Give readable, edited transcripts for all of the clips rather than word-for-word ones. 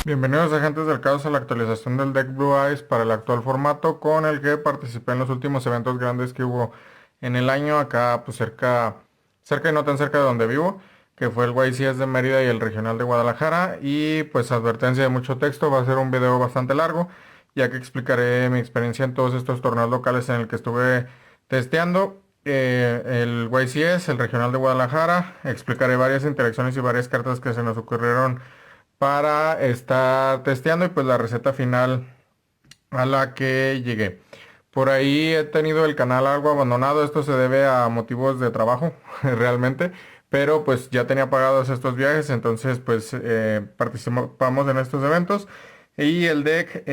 Bienvenidos agentes del caos a la actualización del deck Blue Eyes para el actual formato con el que participé en los últimos eventos grandes que hubo en el año acá pues cerca y no tan cerca de donde vivo, que fue el YCS de Mérida y el regional de Guadalajara. Y pues advertencia de mucho texto, va a ser un video bastante largo ya que explicaré mi experiencia en todos estos torneos locales en el que estuve testeando. El YCS, el regional de Guadalajara, explicaré varias interacciones y varias cartas que se nos ocurrieron para estar testeando y pues la receta final a la que llegué. Por ahí he tenido el canal algo abandonado, esto se debe a motivos de trabajo realmente, pero pues ya tenía pagados estos viajes, entonces pues participamos en estos eventos y el deck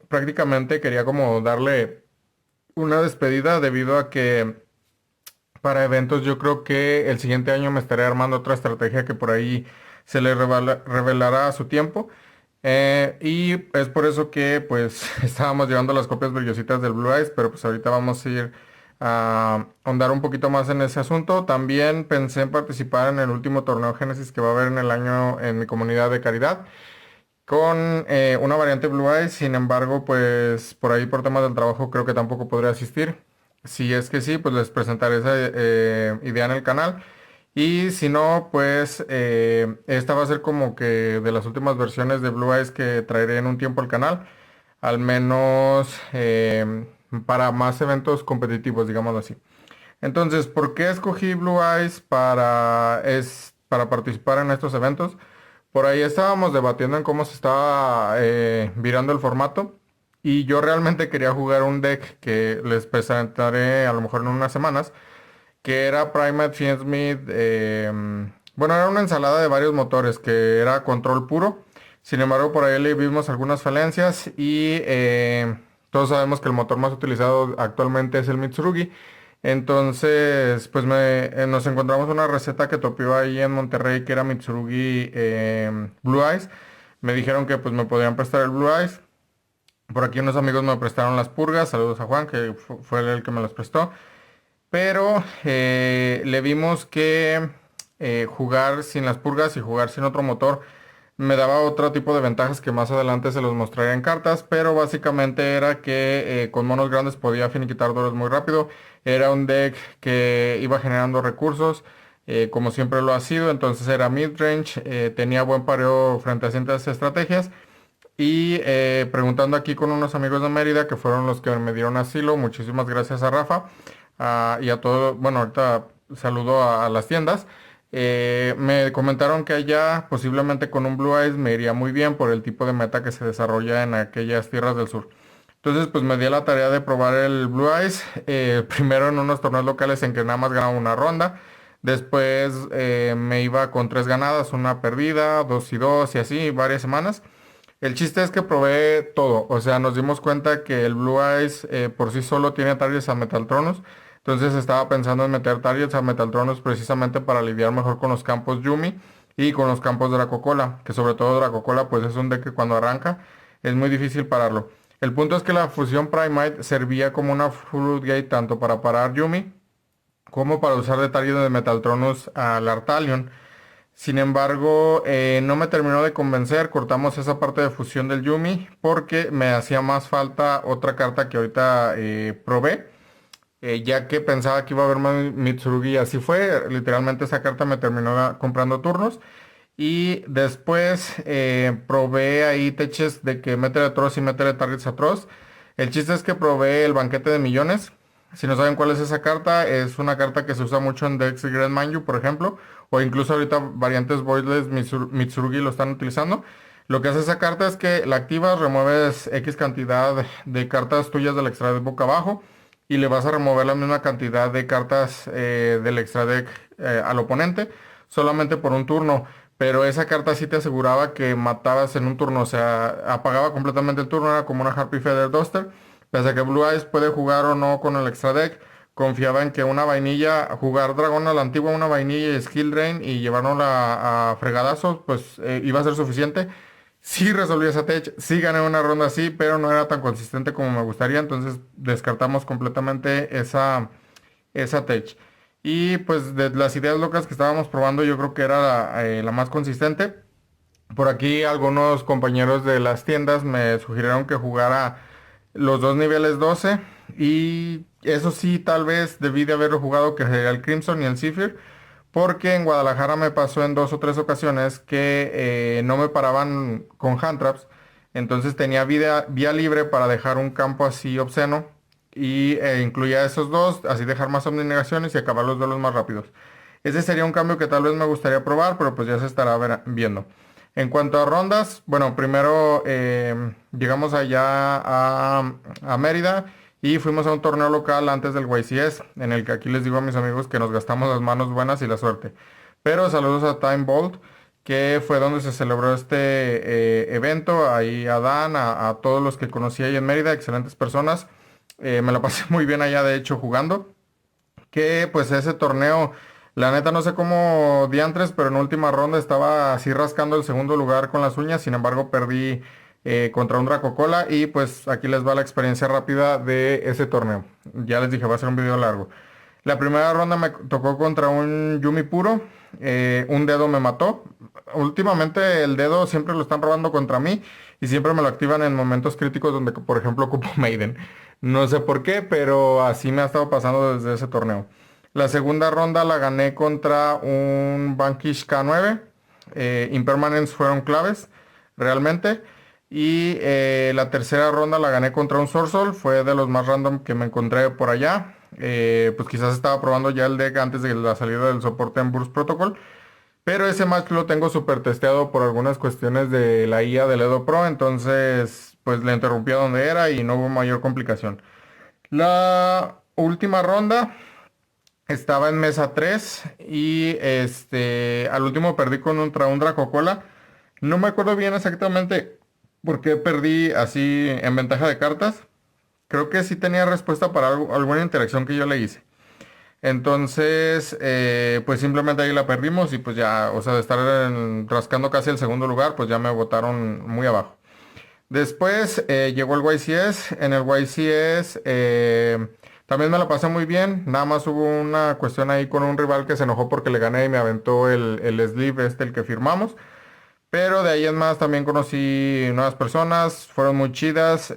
prácticamente quería como darle una despedida debido a que para eventos yo creo que el siguiente año me estaré armando otra estrategia que por ahí se le revelará a su tiempo. Y es por eso que pues estábamos llevando las copias brillositas del Blue Eyes, pero pues ahorita vamos a ir a ahondar un poquito más en ese asunto. También pensé en participar en el último torneo Génesis que va a haber en el año en mi comunidad de caridad con una variante Blue Eyes. Sin embargo, pues por ahí por temas del trabajo creo que tampoco podré asistir. Si es que sí, pues les presentaré esa idea en el canal. Y si no, pues esta va a ser como que de las últimas versiones de Blue Eyes que traeré en un tiempo al canal. Al menos para más eventos competitivos, digámoslo así. Entonces, ¿por qué escogí Blue Eyes para participar en estos eventos? Por ahí estábamos debatiendo en cómo se estaba virando el formato y yo realmente quería jugar un deck que les presentaré a lo mejor en unas semanas, que era Primate Fiendsmith. Bueno, era una ensalada de varios motores que era control puro. Sin embargo, por ahí le vimos algunas falencias y todos sabemos que el motor más utilizado actualmente es el Mitsurugi. Entonces, pues nos encontramos una receta que topió ahí en Monterrey que era Mitsurugi Blue Eyes. Me dijeron que pues me podían prestar el Blue Eyes. Por aquí unos amigos me prestaron las purgas. Saludos a Juan, que fue el que me las prestó. Pero le vimos que jugar sin las purgas y jugar sin otro motor me daba otro tipo de ventajas que más adelante se los mostraré en cartas, pero básicamente era que con monos grandes podía finiquitar duelos muy rápido. Era un deck que iba generando recursos, como siempre lo ha sido, entonces era midrange, tenía buen pareo frente a ciertas estrategias. Y preguntando aquí con unos amigos de Mérida que fueron los que me dieron asilo, muchísimas gracias a Rafa y a todo, bueno, ahorita saludo a las tiendas. Me comentaron que allá posiblemente con un Blue Eyes me iría muy bien por el tipo de meta que se desarrolla en aquellas tierras del sur. Entonces pues me di a la tarea de probar el Blue Eyes, primero en unos torneos locales en que nada más ganaba una ronda. Después me iba con tres ganadas, una perdida, dos y dos y así, varias semanas. El chiste es que probé todo, o sea, nos dimos cuenta que el Blue Eyes por sí solo tiene targets a Metaltronus, entonces estaba pensando en meter targets a Metaltronus precisamente para lidiar mejor con los campos Yumi y con los campos Dracocola, que sobre todo Dracocola pues es un deck que cuando arranca es muy difícil pararlo. El punto es que la fusión Primite servía como una Fruit Gate tanto para parar Yumi como para usar de target de Metaltronus al Artalion. Sin embargo, no me terminó de convencer, cortamos esa parte de fusión del Yumi porque me hacía más falta otra carta que ahorita probé, ya que pensaba que iba a haber más Mitsurugi y así fue, literalmente esa carta me terminó comprando turnos y después probé ahí teches de que métele Atroz y métele Targets Atroz. El chiste es que probé el banquete de millones. Si no saben cuál es esa carta, es una carta que se usa mucho en decks de Grand Manju, por ejemplo, o incluso ahorita variantes Voidless Mitsurugi lo están utilizando. Lo que hace esa carta es que la activas, remueves X cantidad de cartas tuyas del extra deck boca abajo y le vas a remover la misma cantidad de cartas del extra deck al oponente solamente por un turno. Pero esa carta sí te aseguraba que matabas en un turno, o sea, apagaba completamente el turno, era como una Harpy Feather Duster. Pese a que Blue Eyes puede jugar o no con el extra deck, confiaba en que una vainilla, jugar dragón a la antigua, una vainilla y skill drain y llevárnosla a fregadazos, pues iba a ser suficiente. Sí resolví esa tech, sí gané una ronda así, pero no era tan consistente como me gustaría, entonces descartamos completamente esa tech. Y pues de las ideas locas que estábamos probando, yo creo que era la más consistente. Por aquí algunos compañeros de las tiendas me sugirieron que jugara los dos niveles 12 y eso sí, tal vez debí de haberlo jugado que sería el Crimson y el Zephyr, porque en Guadalajara me pasó en dos o tres ocasiones que no me paraban con hand traps, entonces tenía vía libre para dejar un campo así obsceno y incluía esos dos, así dejar más omninegaciones y acabar los duelos más rápidos. Ese sería un cambio que tal vez me gustaría probar, pero pues ya se estará viendo. En cuanto a rondas, bueno, primero llegamos allá a Mérida y fuimos a un torneo local antes del YCS, en el que aquí les digo a mis amigos que nos gastamos las manos buenas y la suerte. Pero saludos a Time Bolt, que fue donde se celebró este evento. Ahí a Dan, a todos los que conocí ahí en Mérida, excelentes personas. Me la pasé muy bien allá, de hecho, jugando. Que pues ese torneo, la neta no sé cómo diantres, pero en última ronda estaba así rascando el segundo lugar con las uñas. Sin embargo, perdí contra un Dracocola y pues aquí les va la experiencia rápida de ese torneo. Ya les dije, va a ser un video largo. La primera ronda me tocó contra un Yumi puro. Un dedo me mató. Últimamente el dedo siempre lo están robando contra mí y siempre me lo activan en momentos críticos donde, por ejemplo, ocupo Maiden. No sé por qué, pero así me ha estado pasando desde ese torneo. La segunda ronda la gané contra un Vanquish K9. Impermanence fueron claves, realmente. Y la tercera ronda la gané contra un Sorsol. Fue de los más random que me encontré por allá. Pues quizás estaba probando ya el deck antes de la salida del soporte en Burst Protocol. Pero ese match lo tengo súper testeado por algunas cuestiones de la IA del Edo Pro. Entonces, pues le interrumpí a donde era y no hubo mayor complicación. La última ronda estaba en mesa 3 y al último perdí contra un Dracocola. No me acuerdo bien exactamente por qué perdí así en ventaja de cartas. Creo que sí tenía respuesta para alguna interacción que yo le hice. Entonces, pues simplemente ahí la perdimos y pues ya, o sea, de estar rascando casi el segundo lugar, pues ya me botaron muy abajo. Después llegó el YCS. En el YCS también me la pasé muy bien. Nada más hubo una cuestión ahí con un rival que se enojó porque le gané y me aventó el sleeve el que firmamos. Pero de ahí en más también conocí nuevas personas, fueron muy chidas.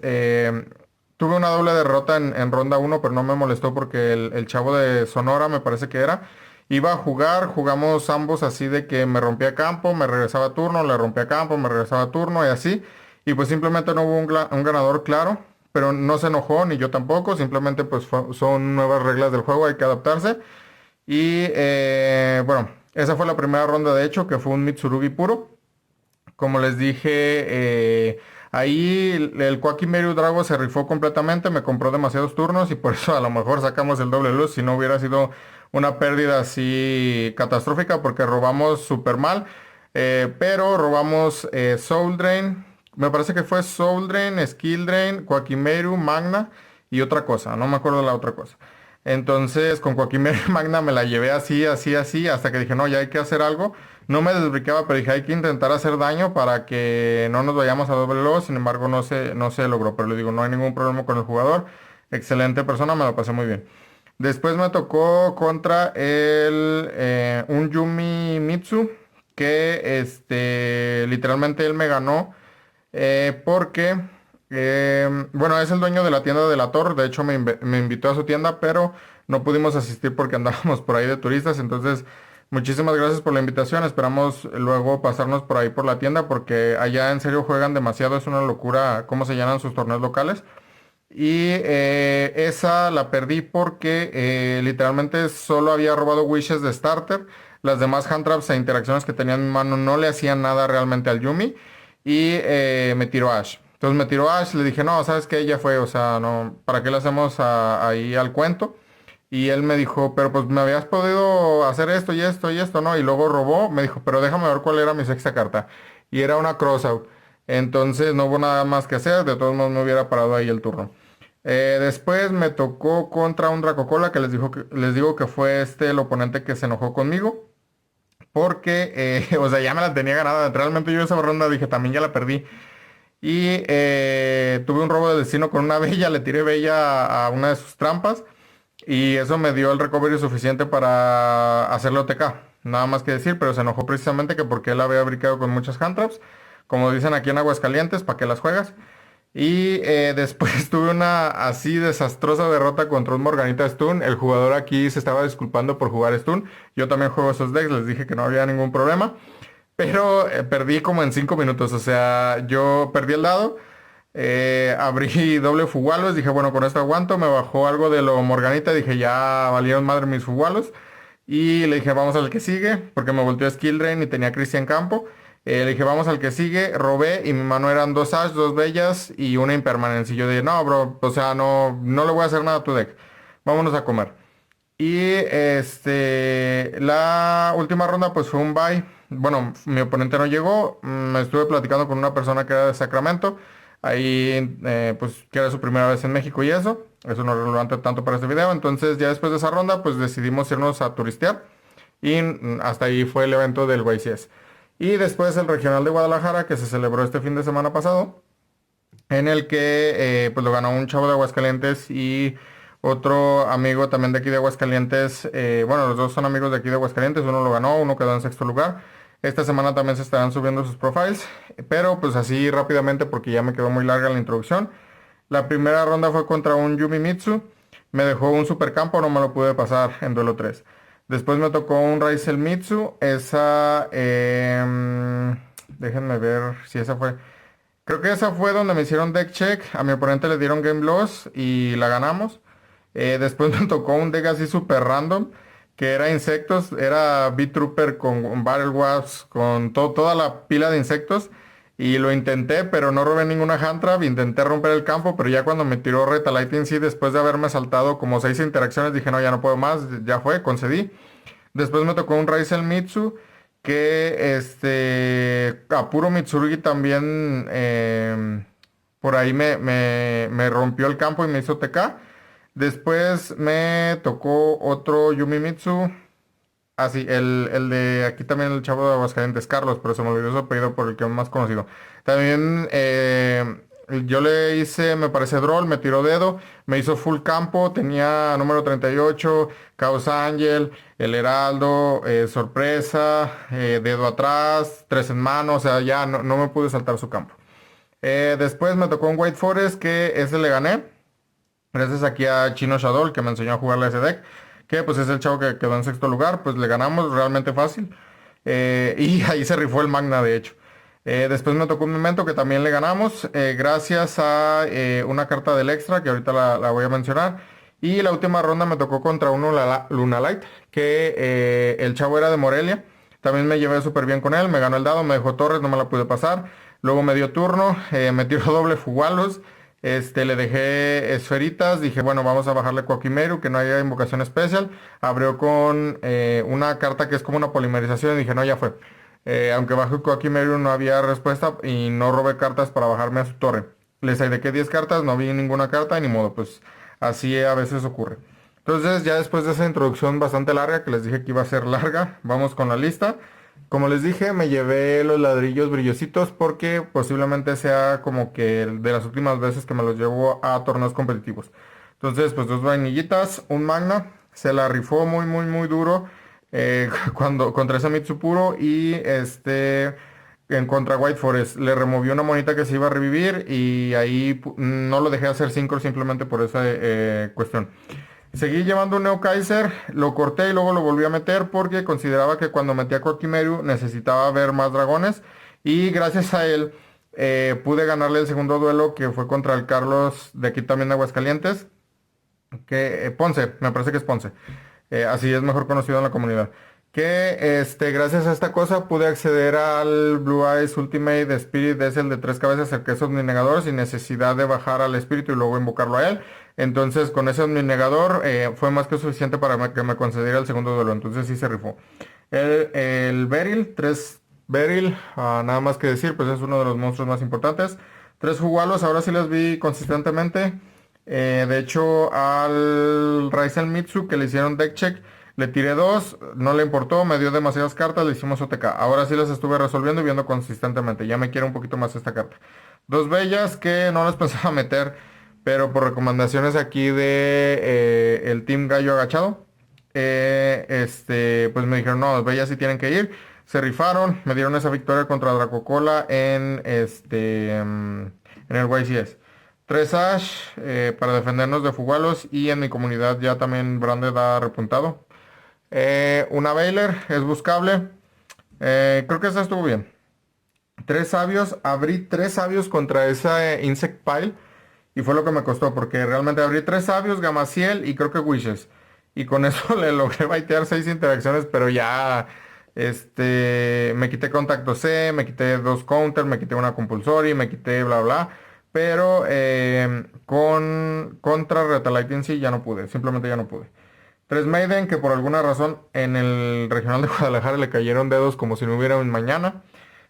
Tuve una doble derrota en ronda uno, pero no me molestó porque el chavo de Sonora me parece que era. Iba a jugar, jugamos ambos así de que me rompía campo, me regresaba turno, le rompía campo, me regresaba turno y así. Y pues simplemente no hubo un ganador claro, pero no se enojó ni yo tampoco, simplemente pues son nuevas reglas del juego, hay que adaptarse. Y bueno, esa fue la primera ronda de hecho, que fue un Mitsurugi puro. Como les dije, ahí el Quakimeru Drago se rifó completamente, me compró demasiados turnos y por eso a lo mejor sacamos el doble luz si no hubiera sido una pérdida así catastrófica porque robamos súper mal. Pero robamos Soul Drain, me parece que fue Soul Drain, Skill Drain, Quakimeru, Magna y otra cosa, no me acuerdo la otra cosa. Entonces con Quakimeru y Magna me la llevé así, así, así, hasta que dije, no, ya hay que hacer algo. No me desbriqueaba, pero dije, hay que intentar hacer daño para que no nos vayamos a doble lobo. Sin embargo, no se logró. Pero le digo, no hay ningún problema con el jugador. Excelente persona, me lo pasé muy bien. Después me tocó contra un Yumi Mitsu, que literalmente él me ganó porque, bueno, es el dueño de la tienda de la Torre. De hecho, me invitó a su tienda, pero no pudimos asistir porque andábamos por ahí de turistas. Entonces, muchísimas gracias por la invitación. Esperamos luego pasarnos por ahí por la tienda porque allá en serio juegan demasiado. Es una locura cómo se llenan sus torneos locales. Y esa la perdí porque literalmente solo había robado wishes de starter. Las demás hand traps e interacciones que tenía en mi mano no le hacían nada realmente al Yumi. Y me tiró Ash. Entonces me tiró Ash, le dije, no, ¿sabes qué? Ya fue, o sea, no, ¿para qué le hacemos ahí al cuento? Y él me dijo, pero pues me habías podido hacer esto y esto y esto, ¿no? Y luego robó, me dijo, pero déjame ver cuál era mi sexta carta. Y era una crossout. Entonces no hubo nada más que hacer, de todos modos me hubiera parado ahí el turno. Después me tocó contra un Dracocola que les digo que fue el oponente que se enojó conmigo. Porque, o sea, ya me la tenía ganada. Realmente yo esa ronda dije, también ya la perdí. Y tuve un robo de destino con una bella, le tiré bella a una de sus trampas. Y eso me dio el recovery suficiente para hacerle OTK. nada más que decir, pero se enojó precisamente que porque él había brincado con muchas hand traps, como dicen aquí en Aguascalientes, ¿para qué las juegas? Y después tuve una así desastrosa derrota contra un Morganita Stun. El jugador aquí se estaba disculpando por jugar Stun. Yo también juego esos decks, les dije que no había ningún problema. Pero perdí como en 5 minutos. O sea, yo perdí el dado. Abrí doble Fugalos. Dije, bueno, con esto aguanto. Me bajó algo de lo Morganita. Dije, ya valieron madre mis Fugalos. Y le dije, vamos al que sigue. Porque me volteó Skill Drain y tenía Cristian Campo. Le dije, vamos al que sigue. Robé y mi mano eran dos Ash, dos Bellas y una Impermanence. Y yo dije, no, bro, o sea, no le voy a hacer nada a tu deck. Vámonos a comer. Y la última ronda pues fue un bye. Bueno, mi oponente no llegó. Me estuve platicando con una persona que era de Sacramento. Ahí, pues, que era su primera vez en México y eso. Eso no es relevante tanto para este video. Entonces, ya después de esa ronda, pues decidimos irnos a turistear. Y hasta ahí fue el evento del YCS. Y después el regional de Guadalajara, que se celebró este fin de semana pasado, en el que pues lo ganó un chavo de Aguascalientes y otro amigo también de aquí de Aguascalientes. Bueno, los dos son amigos de aquí de Aguascalientes, uno lo ganó, uno quedó en sexto lugar. Esta semana también se estarán subiendo sus profiles, pero pues así rápidamente porque ya me quedó muy larga la introducción. La primera ronda fue contra un Yumi Mitsu, me dejó un supercampo, no me lo pude pasar en duelo 3. Después me tocó un Raisel Mitsu, esa, déjenme ver si esa fue. Creo que esa fue donde me hicieron deck check. A mi oponente le dieron game loss y la ganamos. Después me tocó un deck así super random. Que era insectos. Era Beat-Trooper con Battle Wasps. Con toda la pila de insectos. Y lo intenté, pero no robé ninguna hand trap. Intenté romper el campo, pero ya cuando me tiró Reta Lightning Seed, después de haberme saltado como 6 interacciones, dije no, ya no puedo más. Ya fue, concedí. Después me tocó un Raisel Mitsu que a puro Mitsurugi también por ahí me rompió el campo y me hizo TK. Después me tocó otro Yumimitsu. Ah, sí, el de aquí también el chavo de Aguascalientes, Carlos, pero se me olvidó su apellido por el que es más conocido. También yo le hice, me parece Droll, me tiró dedo, me hizo full campo, tenía número 38, Caos Ángel, el Heraldo, sorpresa, dedo atrás, tres en mano, o sea, ya no me pude saltar su campo. Después me tocó un White Forest, que ese le gané. Gracias aquí a Chino Shadow, que me enseñó a jugarle ese deck. Que pues es el chavo que quedó en sexto lugar. Pues le ganamos realmente fácil. Y ahí se rifó el Magna, de hecho. Después me tocó un momento que también le ganamos. Gracias a una carta del extra, que ahorita la voy a mencionar. Y la última ronda me tocó contra uno Lunalight. Que el chavo era de Morelia. También me llevé súper bien con él. Me ganó el dado, me dejó torres, no me la pude pasar. Luego me dio turno, me tiró doble Fugalos. Le dejé esferitas, dije, bueno, vamos a bajarle Kokimeru, que no haya invocación especial. Abrió con una carta que es como una polimerización y dije, no, ya fue. Aunque bajé Kokimeru no había respuesta y no robé cartas para bajarme a su torre. Les saqué 10 cartas, no vi ninguna carta, ni modo, pues así a veces ocurre. Entonces ya después de esa introducción bastante larga, que les dije que iba a ser larga, vamos con la lista. Como les dije, me llevé los ladrillos brillositos porque posiblemente sea como que de las últimas veces que me los llevo a torneos competitivos. Entonces, pues dos vainillitas, un magna, se la rifó muy, muy, muy duro contra ese Mitsupuro y en contra White Forest. Le removió una monita que se iba a revivir y ahí no lo dejé hacer 5 simplemente por esa cuestión. Seguí llevando un Neo Kaiser, lo corté y luego lo volví a meter porque consideraba que cuando metía a Kokimeru necesitaba ver más dragones y gracias a él pude ganarle el segundo duelo que fue contra el Carlos de aquí también de Aguascalientes, que Ponce, me parece que es Ponce, así es mejor conocido en la comunidad. Que gracias a esta cosa pude acceder al Blue Eyes Ultimate Spirit, es el de 3 cabezas, el que es omninegador, sin necesidad de bajar al espíritu y luego invocarlo a él. Entonces con ese omninegador fue más que suficiente para que me concediera el segundo duelo. Entonces sí se rifó. El Beryl, 3 Beryl, nada más que decir, pues es uno de los monstruos más importantes. 3 Jugalos, ahora sí les vi consistentemente. De hecho al Raisel Mitsu que le hicieron deck check. Le tiré 2, no le importó, me dio demasiadas cartas, le hicimos OTK. Ahora sí las estuve resolviendo y viendo consistentemente. Ya me quiere un poquito más esta carta. Dos bellas que no las pensaba meter, pero por recomendaciones aquí de el Team Gallo Agachado. pues me dijeron, no, Bellas sí tienen que ir. Se rifaron, me dieron esa victoria contra Dracocola en el YCS. Tres Ash para defendernos de Fugalos y en mi comunidad ya también Branded ha repuntado. Una Baylor es buscable. Creo que esa estuvo bien. Tres sabios, abrí tres sabios contra esa Insect Pile y fue lo que me costó porque realmente abrí tres sabios, Gamasiel y creo que Wishes. Y con eso le logré baitear seis interacciones, pero ya me quité contacto C, me quité dos counter, me quité una compulsory, me quité bla bla. Pero con contra Retaliate sí ya no pude, simplemente ya no pude. Tres Maiden que por alguna razón en el regional de Guadalajara le cayeron dedos como si no hubiera un mañana.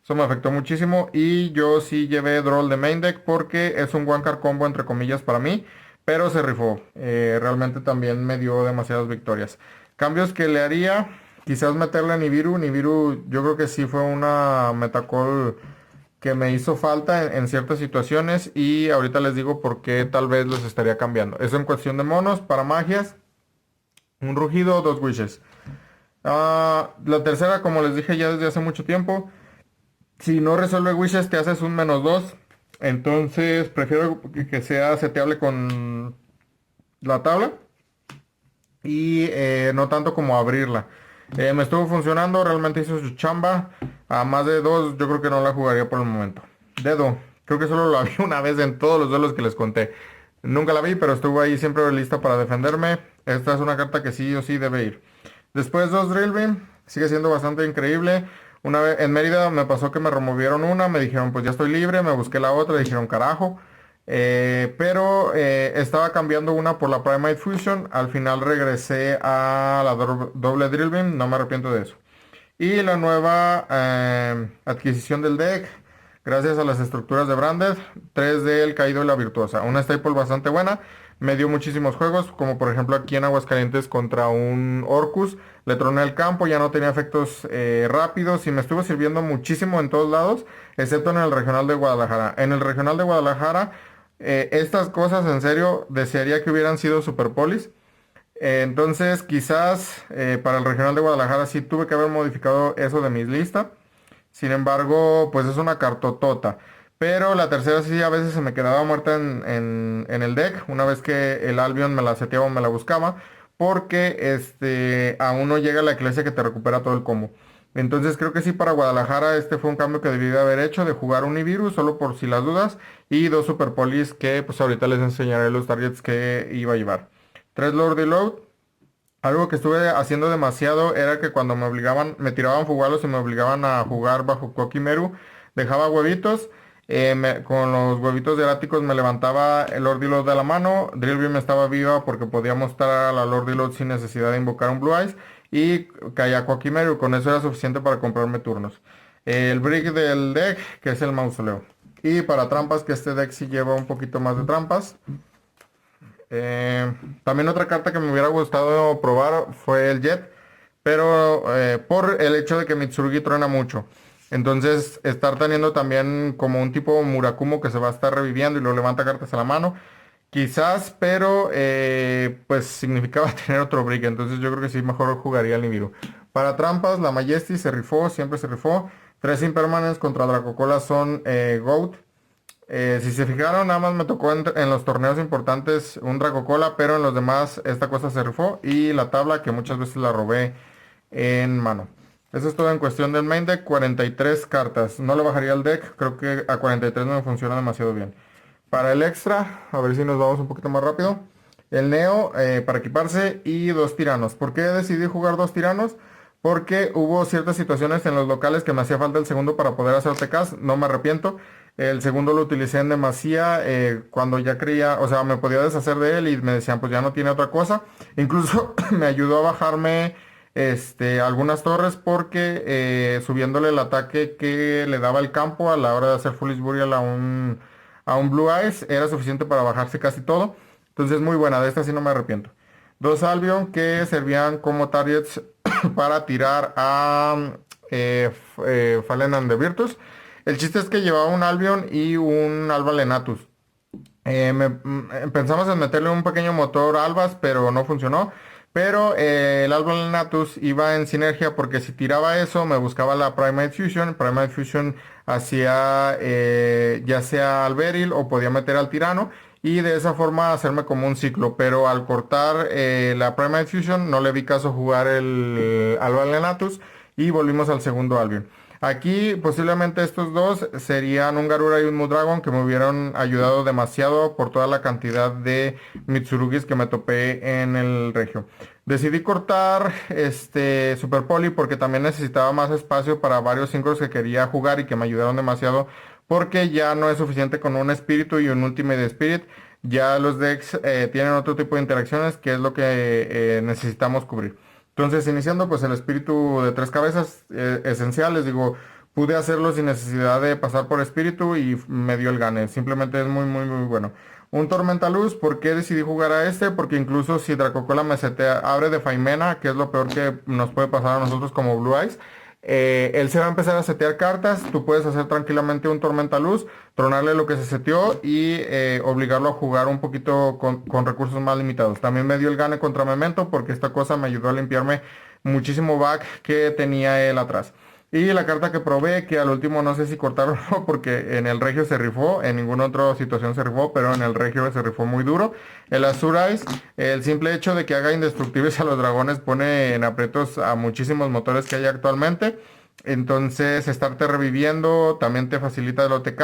Eso me afectó muchísimo y yo sí llevé Droll de main deck porque es un one card combo entre comillas para mí, pero se rifó. Realmente también me dio demasiadas victorias. Cambios que le haría, quizás meterle a Nibiru. Nibiru yo creo que sí fue una metacall que me hizo falta en ciertas situaciones y ahorita les digo por qué tal vez los estaría cambiando. Eso en cuestión de monos, para magias, un rugido, dos wishes. La tercera, como les dije ya desde hace mucho tiempo. Si no resuelve wishes, te haces un -2. Entonces, prefiero que sea seteable con la tabla y no tanto como abrirla. Me estuvo funcionando, realmente hizo su chamba. A más de dos, yo creo que no la jugaría por el momento. Dedo, creo que solo la vi una vez en todos los duelos que les conté. Nunca la vi, pero estuvo ahí siempre lista para defenderme. Esta es una carta que sí o sí debe ir. Después dos Drill Beam, sigue siendo bastante increíble. Una vez en Mérida me pasó que me removieron una, me dijeron pues ya estoy libre, me busqué la otra, dijeron carajo. Pero estaba cambiando una por la Primate Fusion, al final regresé a la doble Drill Beam, no me arrepiento de eso. Y la nueva adquisición del deck, gracias a las estructuras de Branded, 3 del Caído y la Virtuosa. Una staple bastante buena, me dio muchísimos juegos, como por ejemplo aquí en Aguascalientes contra un Orcus. Le troné el campo, ya no tenía efectos rápidos y me estuvo sirviendo muchísimo en todos lados, excepto en el regional de Guadalajara. En el regional de Guadalajara, estas cosas en serio desearía que hubieran sido Super Polis. Entonces, quizás para el regional de Guadalajara sí tuve que haber modificado eso de mis listas. Sin embargo, pues es una cartotota. Pero la tercera sí a veces se me quedaba muerta en el deck. Una vez que el Albion me la seteaba o me la buscaba. Porque aún no llega la Eclesia que te recupera todo el combo. Entonces creo que sí para Guadalajara este fue un cambio que debí de haber hecho. De jugar un Nibiru solo por si las dudas. Y dos Super Polis que pues ahorita les enseñaré los targets que iba a llevar. Tres Lord Load. Algo que estuve haciendo demasiado era que cuando me obligaban, me tiraban fugalos y me obligaban a jugar bajo Kokimeru, dejaba huevitos. Con los huevitos de eráticos me levantaba el Lord Load de la mano. Drill Beam estaba viva porque podía mostrar a la Lord Load sin necesidad de invocar un Blue Eyes. Y caía Kokimeru, con eso era suficiente para comprarme turnos. El Brick del deck, que es el mausoleo. Y para trampas, que este deck sí lleva un poquito más de trampas. También otra carta que me hubiera gustado probar fue el Jet, pero por el hecho de que Mitsurugi truena mucho. Entonces, estar teniendo también como un tipo Murakumo que se va a estar reviviendo y lo levanta cartas a la mano, quizás, pero pues significaba tener otro brick. Entonces, yo creo que sí, mejor jugaría el Nibiru. Para trampas, la Majesty se rifó, siempre se rifó. Tres Impermanents contra Dracocola son GOAT. Si se fijaron, nada más me tocó en los torneos importantes un Dracocola, pero en los demás esta cosa se rifó y la tabla que muchas veces la robé en mano. Eso es todo en cuestión del main deck, 43 cartas. No le bajaría el deck, creo que a 43 no me funciona demasiado bien. Para el extra, a ver si nos vamos un poquito más rápido. El Neo para equiparse y dos tiranos. ¿Por qué decidí jugar dos tiranos? Porque hubo ciertas situaciones en los locales que me hacía falta el segundo para poder hacer TKs, no me arrepiento. El segundo lo utilicé en demasía cuando ya creía, o sea, me podía deshacer de él y me decían, pues ya no tiene otra cosa. Incluso me ayudó a bajarme algunas torres porque subiéndole el ataque que le daba el campo a la hora de hacer Foolish Burial a un Blue Eyes era suficiente para bajarse casi todo. Entonces muy buena, de esta sí no me arrepiento. Dos Albion que servían como targets para tirar a Fallen and the Virtus. El chiste es que llevaba un Albion y un Alba Lenatus. Pensamos en meterle un pequeño motor Albas, pero no funcionó. Pero el Alba Natus iba en sinergia porque si tiraba eso me buscaba la Primate Fusion. Primate Fusion hacía ya sea al Beryl o podía meter al tirano y de esa forma hacerme como un ciclo. Pero al cortar la Primate Fusion no le vi caso jugar el Alba Natus y volvimos al segundo Albion. Aquí posiblemente estos dos serían un Garura y un Mudragon que me hubieran ayudado demasiado por toda la cantidad de Mitsurugis que me topé en el regio. Decidí cortar este Super Poli porque también necesitaba más espacio para varios sincros que quería jugar y que me ayudaron demasiado porque ya no es suficiente con un espíritu y un Ultimate Spirit. Ya los decks tienen otro tipo de interacciones que es lo que necesitamos cubrir. Entonces, iniciando pues el espíritu de tres cabezas esencial, les digo, pude hacerlo sin necesidad de pasar por espíritu y me dio el gane. Simplemente es muy, muy, muy bueno. Un Tormenta Luz, ¿por qué decidí jugar a este? Porque incluso si Dracocola me setea, abre de Faimena, que es lo peor que nos puede pasar a nosotros como Blue Eyes, él se va a empezar a setear cartas, tú puedes hacer tranquilamente un Tormenta Luz, tronarle lo que se seteó y obligarlo a jugar un poquito con recursos más limitados. También me dio el gane contra Memento porque esta cosa me ayudó a limpiarme muchísimo back que tenía él atrás. Y la carta que probé, que al último no sé si cortaron o no, porque en el Regio se rifó, en ninguna otra situación se rifó, pero en el Regio se rifó muy duro. El Azure Eyes, el simple hecho de que haga indestructibles a los dragones pone en aprietos a muchísimos motores que hay actualmente. Entonces, estarte reviviendo también te facilita el OTK.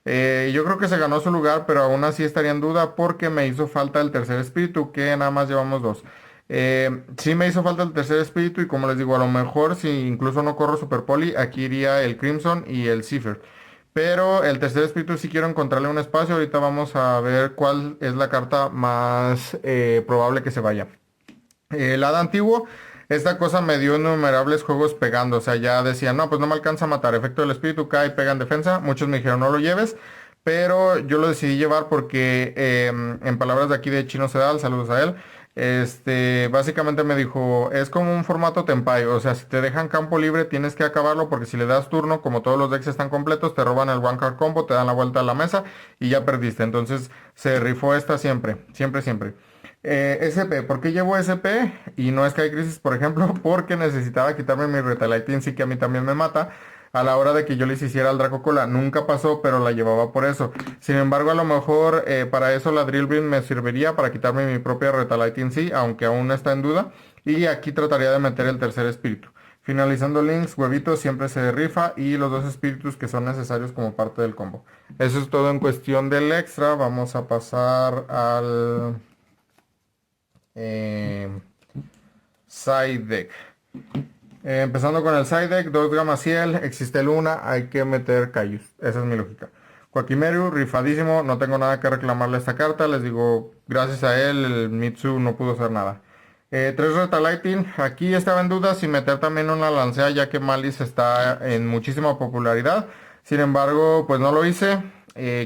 Yo creo que se ganó su lugar, pero aún así estaría en duda porque me hizo falta el tercer espíritu, que nada más llevamos dos. Sí me hizo falta el tercer espíritu y como les digo, a lo mejor si incluso no corro Super Poli, aquí iría el Crimson y el Cipher. Pero el tercer espíritu sí quiero encontrarle un espacio. Ahorita vamos a ver cuál es la carta más probable que se vaya. El hada antiguo, esta cosa me dio innumerables juegos pegando. O sea, ya decían, no, pues no me alcanza a matar. Efecto del espíritu cae y pega en defensa. Muchos me dijeron, no lo lleves. Pero yo lo decidí llevar porque, en palabras de aquí de Chino Sedal, saludos a él. Básicamente me dijo, es como un formato Tenpai, o sea, si te dejan campo libre tienes que acabarlo porque si le das turno, como todos los decks están completos, te roban el One Card Combo, te dan la vuelta a la mesa y ya perdiste. Entonces se rifó esta siempre, siempre, siempre. SP, ¿por qué llevo SP? Y no es que hay crisis, por ejemplo, porque necesitaba quitarme mi Retalighting, sí que a mí también me mata. A la hora de que yo les hiciera el Dracocola, nunca pasó, pero la llevaba por eso. Sin embargo, a lo mejor para eso la Drill Beam me serviría para quitarme mi propia Retalighting, sí, aunque aún está en duda. Y aquí trataría de meter el tercer espíritu. Finalizando links, huevitos siempre se rifa y los dos espíritus que son necesarios como parte del combo. Eso es todo en cuestión del extra. Vamos a pasar al eh, side deck. Empezando con el side deck, 2 Gamasiel, existe Luna, hay que meter Cayus. Esa es mi lógica. Quakimeru, rifadísimo, no tengo nada que reclamarle a esta carta. Les digo, gracias a él, el Mitsu no pudo hacer nada. 3 Retalighting, aquí estaba en duda si meter también una lancea, ya que Malice está en muchísima popularidad. Sin embargo, pues no lo hice.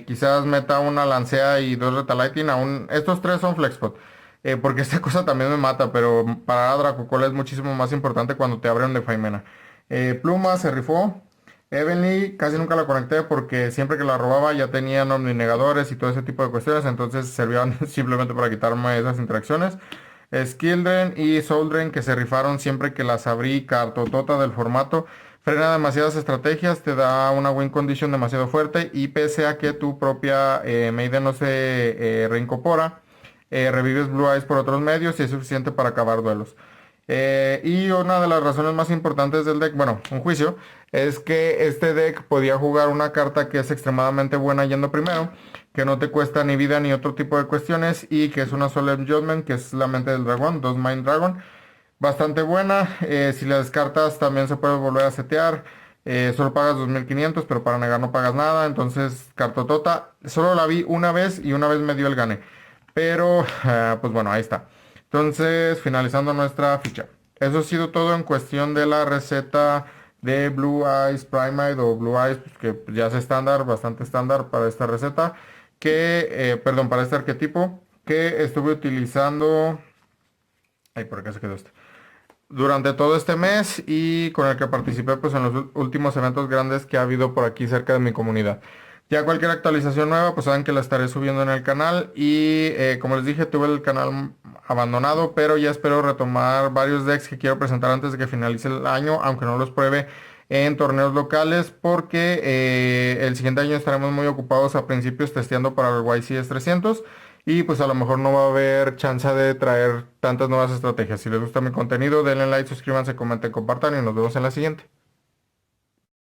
Quizás meta una lancea y 2 Retalighting, aún estos 3 son Flexpot. Porque esta cosa también me mata, pero para Dracocola es muchísimo más importante cuando te abren de Faimena. Pluma se rifó. Evenly casi nunca la conecté porque siempre que la robaba ya tenían omninegadores y todo ese tipo de cuestiones, entonces servían simplemente para quitarme esas interacciones. Skildren y Souldrain que se rifaron siempre que las abrí, cartotota del formato. Frena demasiadas estrategias, te da una win condition demasiado fuerte y pese a que tu propia Maiden no se reincorpora, revives Blue Eyes por otros medios y es suficiente para acabar duelos. Y una de las razones más importantes del deck, bueno, un juicio, es que este deck podía jugar una carta que es extremadamente buena yendo primero, que no te cuesta ni vida ni otro tipo de cuestiones y que es una Solemn Judgment, que es la mente del dragón, 2 Mind Dragon, bastante buena. Si la descartas también se puede volver a setear. Solo pagas 2500, pero para negar no pagas nada. Entonces, cartotota. Solo la vi una vez y una vez me dio el gane. Pero, pues bueno, ahí está. Entonces, finalizando nuestra ficha. Eso ha sido todo en cuestión de la receta de Blue Eyes Primate o Blue Eyes, pues, que ya es estándar, bastante estándar para esta receta. Perdón, para este arquetipo que estuve utilizando. Ay, por acá se quedó este. Durante todo este mes y con el que participé pues en los últimos eventos grandes que ha habido por aquí cerca de mi comunidad. Ya cualquier actualización nueva, pues saben que la estaré subiendo en el canal. Y como les dije, tuve el canal abandonado, pero ya espero retomar varios decks que quiero presentar antes de que finalice el año, aunque no los pruebe en torneos locales, porque el siguiente año estaremos muy ocupados a principios testeando para el YCS 300. Y pues a lo mejor no va a haber chance de traer tantas nuevas estrategias. Si les gusta mi contenido, denle like, suscríbanse, comenten, compartan y nos vemos en la siguiente.